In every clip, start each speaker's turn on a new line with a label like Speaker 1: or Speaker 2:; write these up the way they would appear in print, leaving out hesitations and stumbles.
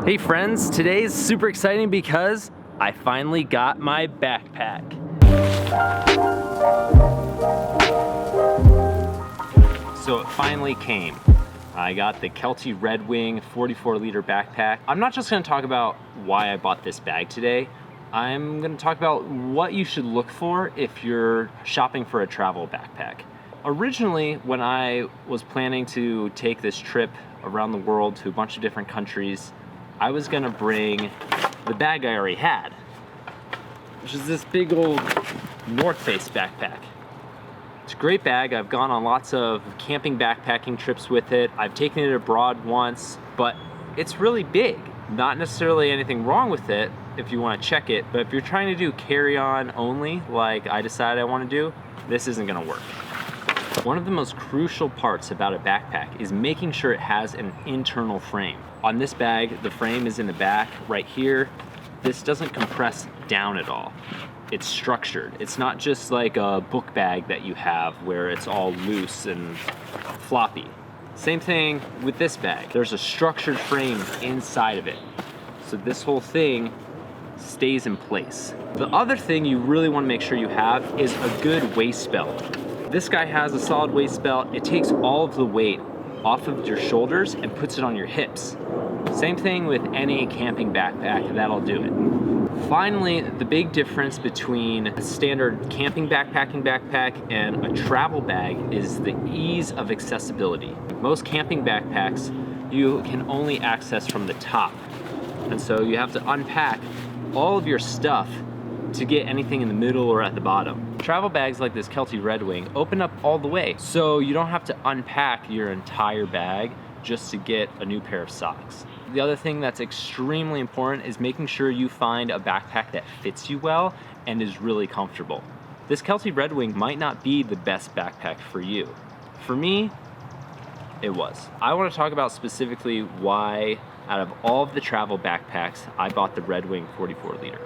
Speaker 1: Hey friends, today's super exciting because I finally got my backpack. So it finally came. I got the Kelty Redwing 44-liter backpack. I'm not just gonna talk about why I bought this bag today. I'm gonna talk about what you should look for if you're shopping for a travel backpack. Originally, when I was planning to take this trip around the world to a bunch of different countries, I was gonna bring the bag I already had, which is this big old Warface backpack. It's a great bag. I've gone on lots of camping backpacking trips with it. I've taken it abroad once, but it's really big. Not necessarily anything wrong with it if you wanna check it, but if you're trying to do carry-on only, like I decided I wanna do, this isn't gonna work. One of the most crucial parts about a backpack is making sure it has an internal frame. On this bag, the frame is in the back right here. This doesn't compress down at all. It's structured. It's not just like a book bag that you have where it's all loose and floppy. Same thing with this bag. There's a structured frame inside of it. So this whole thing stays in place. The other thing you really want to make sure you have is a good waist belt. This guy has a solid waist belt. It takes all of the weight off of your shoulders and puts it on your hips. Same thing with any camping backpack, that'll do it. Finally, the big difference between a standard camping backpacking backpack and a travel bag is the ease of accessibility. Most camping backpacks, you can only access from the top. And so you have to unpack all of your stuff to get anything in the middle or at the bottom. Travel bags like this Kelty Redwing open up all the way, so you don't have to unpack your entire bag just to get a new pair of socks. The other thing that's extremely important is making sure you find a backpack that fits you well and is really comfortable. This Kelty Redwing might not be the best backpack for you. For me, it was. I want to talk about specifically why, out of all of the travel backpacks, I bought the Redwing 44-liter.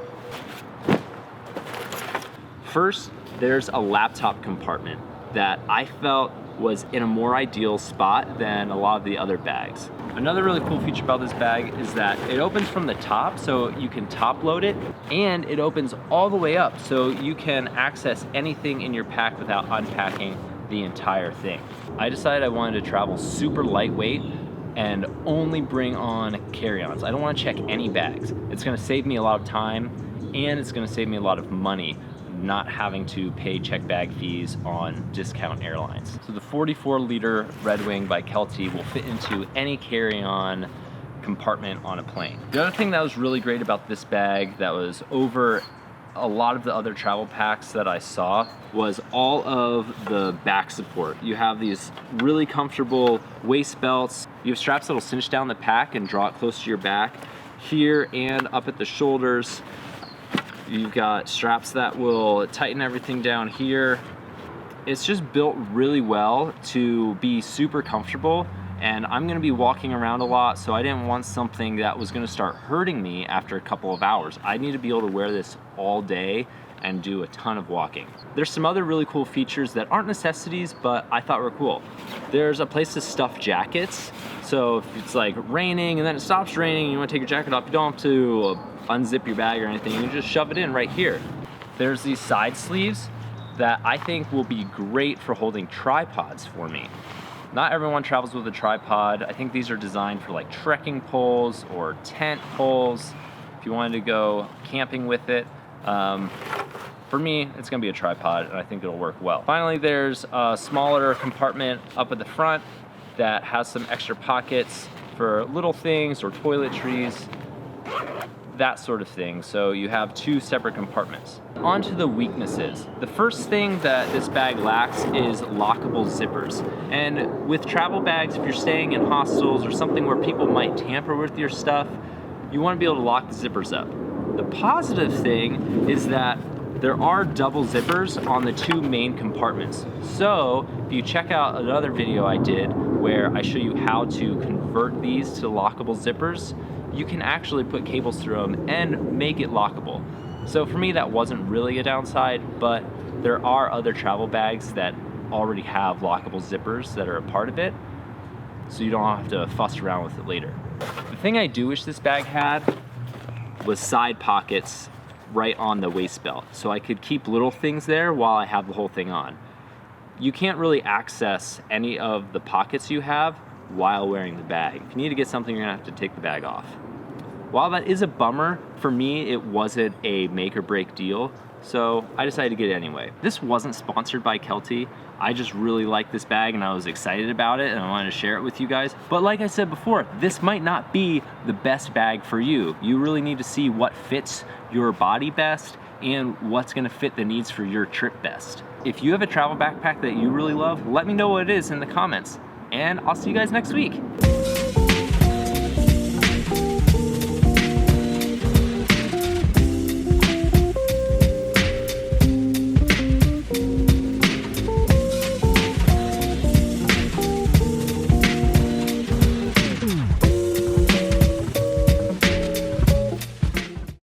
Speaker 1: First, there's a laptop compartment that I felt was in a more ideal spot than a lot of the other bags. Another really cool feature about this bag is that it opens from the top, so you can top load it, and it opens all the way up, so you can access anything in your pack without unpacking the entire thing. I decided I wanted to travel super lightweight and only bring on carry-ons. I don't want to check any bags. It's gonna save me a lot of time, and it's gonna save me a lot of money not having to pay check bag fees on discount airlines. So the 44-liter Redwing by Kelty will fit into any carry-on compartment on a plane. The other thing that was really great about this bag that was over a lot of the other travel packs that I saw was all of the back support. You have these really comfortable waist belts. You have straps that'll cinch down the pack and draw it close to your back here and up at the shoulders. You've got straps that will tighten everything down here. It's just built really well to be super comfortable, and I'm gonna be walking around a lot, so I didn't want something that was gonna start hurting me after a couple of hours. I need to be able to wear this all day and do a ton of walking. There's some other really cool features that aren't necessities, but I thought were cool. There's a place to stuff jackets. So if it's like raining and then it stops raining and you wanna take your jacket off, you don't have to unzip your bag or anything, you can just shove it in right here. There's these side sleeves that I think will be great for holding tripods for me. Not everyone travels with a tripod. I think these are designed for like trekking poles or tent poles. If you wanted to go camping with it. For me, it's gonna be a tripod and I think it'll work well. Finally, there's a smaller compartment up at the front that has some extra pockets for little things or toiletries, that sort of thing. So you have two separate compartments. On to the weaknesses. The first thing that this bag lacks is lockable zippers. And with travel bags, if you're staying in hostels or something where people might tamper with your stuff, you wanna be able to lock the zippers up. The positive thing is that there are double zippers on the two main compartments. So if you check out another video I did where I show you how to convert these to lockable zippers, you can actually put cables through them and make it lockable. So for me, that wasn't really a downside, but there are other travel bags that already have lockable zippers that are a part of it, so you don't have to fuss around with it later. The The thing I do wish this bag had was side pockets right on the waist belt, so I could keep little things there while I have the whole thing on. You can't really access any of the pockets you have while wearing the bag. If you need to get something, you're gonna have to take the bag off. While that is a bummer, for me it wasn't a make or break deal, so I decided to get it anyway. This wasn't sponsored by Kelty. I just really liked this bag and I was excited about it and I wanted to share it with you guys. But like I said before, this might not be the best bag for you. You really need to see what fits your body best and what's gonna fit the needs for your trip best. If you have a travel backpack that you really love, let me know what it is in the comments. And I'll see you guys next week.